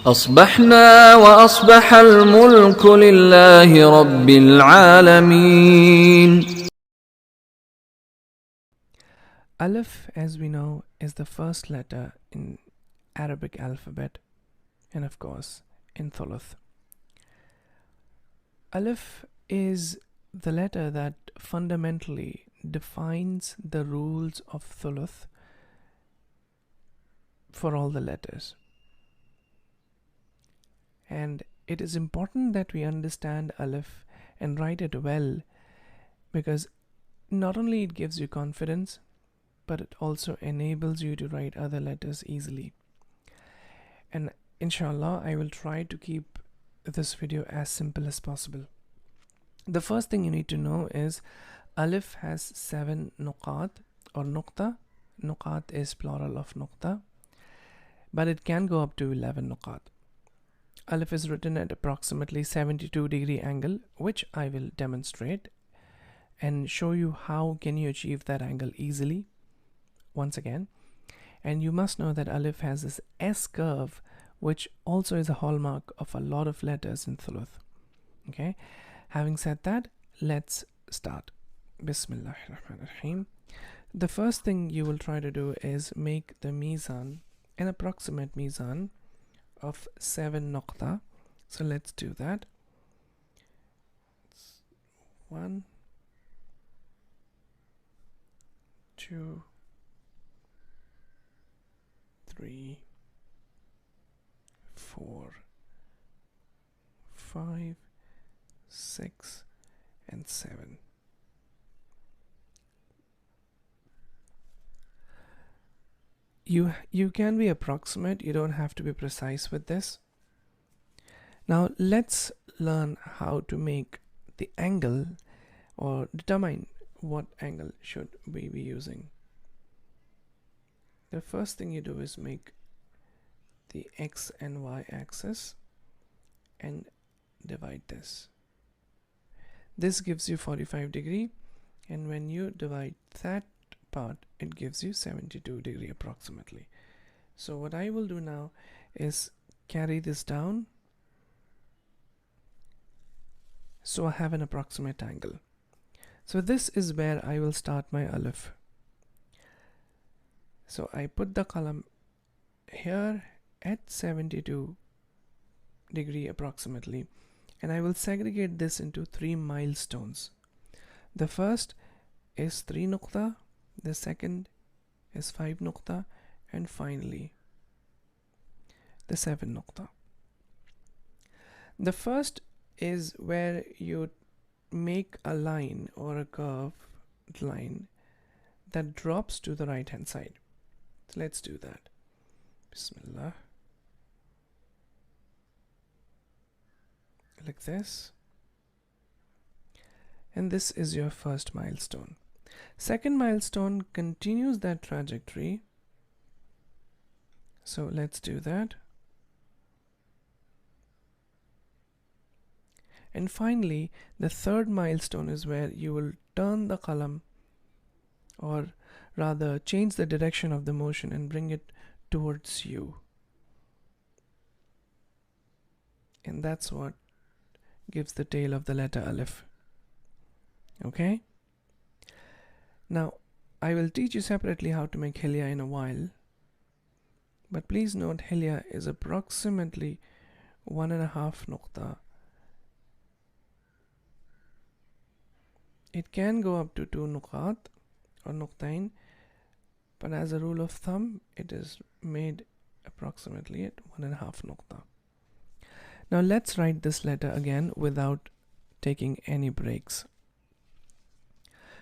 أصبحنا وأصبح الملك لله رب العالمين. Alif, as we know, is the first letter in Arabic alphabet, and of course in thuluth. Alif is the letter that fundamentally defines the rules of thuluth for all the letters. And it is important that we understand alif and write it well, because not only it gives you confidence, but it also enables you to write other letters easily. And inshallah, I will try to keep this video as simple as possible. The first thing you need to know is alif has 7 nuqat or nuqta. Nuqat is plural of nuqta, but it can go up to 11 nuqat. Alif is written at approximately 72-degree angle, which I will demonstrate and show you how can you achieve that angle easily once again. And you must know that alif has this S curve, which also is a hallmark of a lot of letters in thuluth. Okay, having said that, let's start. Bismillahirrahmanirrahim. The first thing you will try to do is make the mizan, an approximate mizan of 7 nuqta. So let's do that. 1, 2, 3, 4, 5, 6, and 7. You can be approximate, you don't have to be precise with this. Now let's learn how to make the angle or determine what angle should we be using. The first thing you do is make the x and y axis and divide this. This gives you 45 degree, and when you divide that part, it gives you 72 degree approximately. So what I will do now is carry this down so I have an approximate angle. So this is where I will start my alif. So I put the column here at 72 degree approximately, and I will segregate this into 3 milestones. The first is 3 nuqta, the second is 5 nuqta, and finally the 7 nuqta. The first is where you make a line or a curved line that drops to the right hand side. So let's do that. Bismillah. Like this. And this is your first milestone. Second milestone continues that trajectory. So let's do that. And finally, the third milestone is where you will turn the column, or rather change the direction of the motion and bring it towards you. And that's what gives the tail of the letter alif. Okay? Now, I will teach you separately how to make hilya in a while. But please note, hilya is approximately 1.5 nuqta. It can go up to 2 nuqat or nuqtain, but as a rule of thumb, it is made approximately at 1.5 nuqta. Now let's write this letter again without taking any breaks.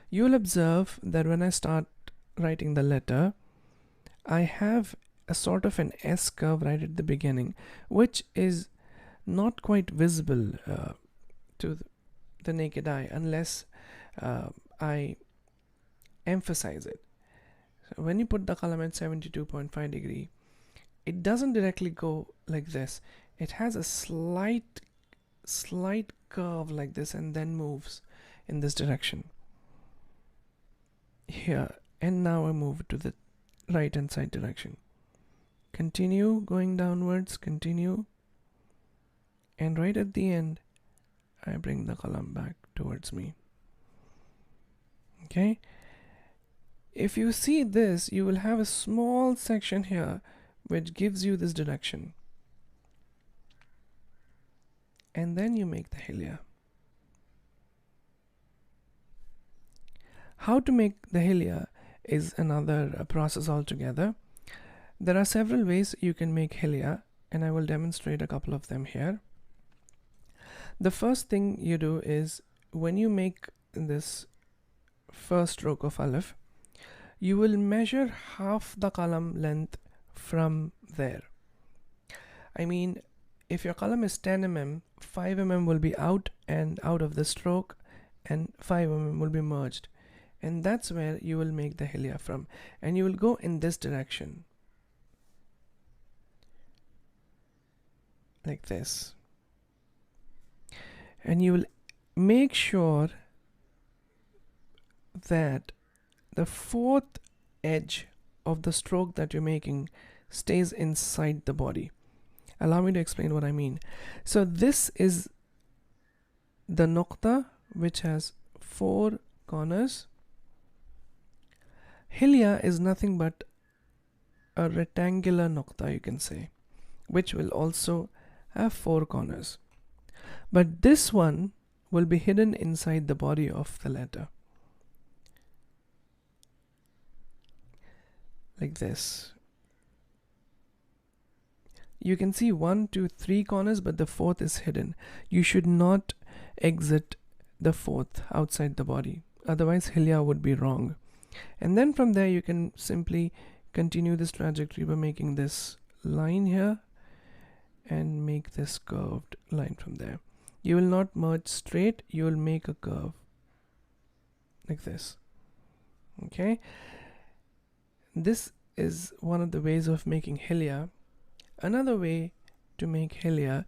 You'll observe that when I start writing the letter, I have a sort of an S curve right at the beginning, which is not quite visible to the naked eye unless I emphasize it. So when you put the column at 72.5 degree, it doesn't directly go like this. It has a slight curve like this and then moves in this direction here. And now I move to the right hand side direction. continue going downwards, continue, and right at the end I bring the qalam back towards me. Okay, if you see this, you will have a small section here which gives you this direction, and then you make the hilya. How to make the hilya is another process altogether. There are several ways you can make hilya, and I will demonstrate a couple of them here. The first thing you do is, when you make this first stroke of alif, you will measure half the qalam length from there. I mean, if your qalam is 10 mm, 5 mm will be out and out of the stroke, and 5 mm will be merged, and that's where you will make the hilya from, and you will go in this direction like this, and you will make sure that the fourth edge of the stroke that you're making stays inside the body. Allow me to explain what I mean. So this is the nuqta which has 4 corners. Hilya is nothing but a rectangular nuqta, you can say, which will also have 4 corners. But this one will be hidden inside the body of the letter, like this. You can see 1, 2, 3 corners, but the 4th is hidden. You should not exit the 4th outside the body, otherwise hilya would be wrong. And then from there you can simply continue this trajectory by making this line here and make this curved line from there. You will not merge straight, you will make a curve like this. Okay, this is one of the ways of making hilya. Another way to make hilya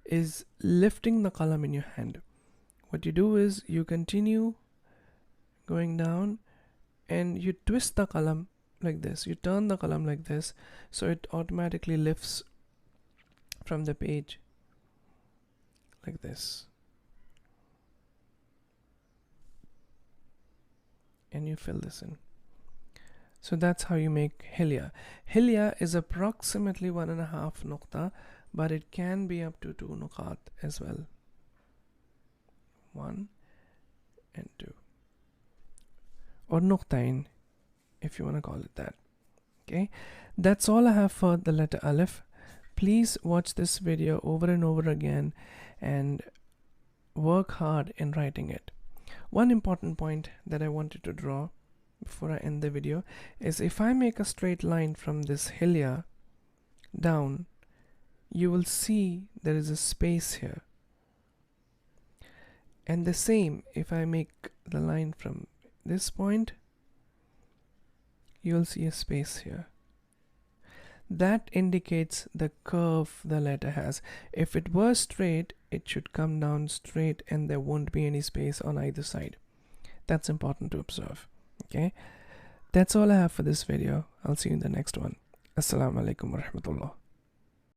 is lifting the qalam in your hand. What you do is you continue going down and you twist the qalam like this. You turn the qalam like this, so it automatically lifts from the page like this, and you fill this in. So that's how you make hilya. Hilya is approximately 1.5 nuqta, but it can be up to 2 nuqat as well. 1 and 2, or nuqtain if you want to call it that. Okay, that's all I have for the letter alif. Please watch this video over and over again and work hard in writing it. One important point that I wanted to draw before I end the video is, if I make a straight line from this hilya down, you will see there is a space here, and the same if I make the line from this point, you will see a space here. That indicates the curve the letter has. If it were straight, it should come down straight and there won't be any space on either side. That's important to observe. Okay, that's all I have for this video. I'll see you in the next one. Assalamu alaikum wa rahmatullah.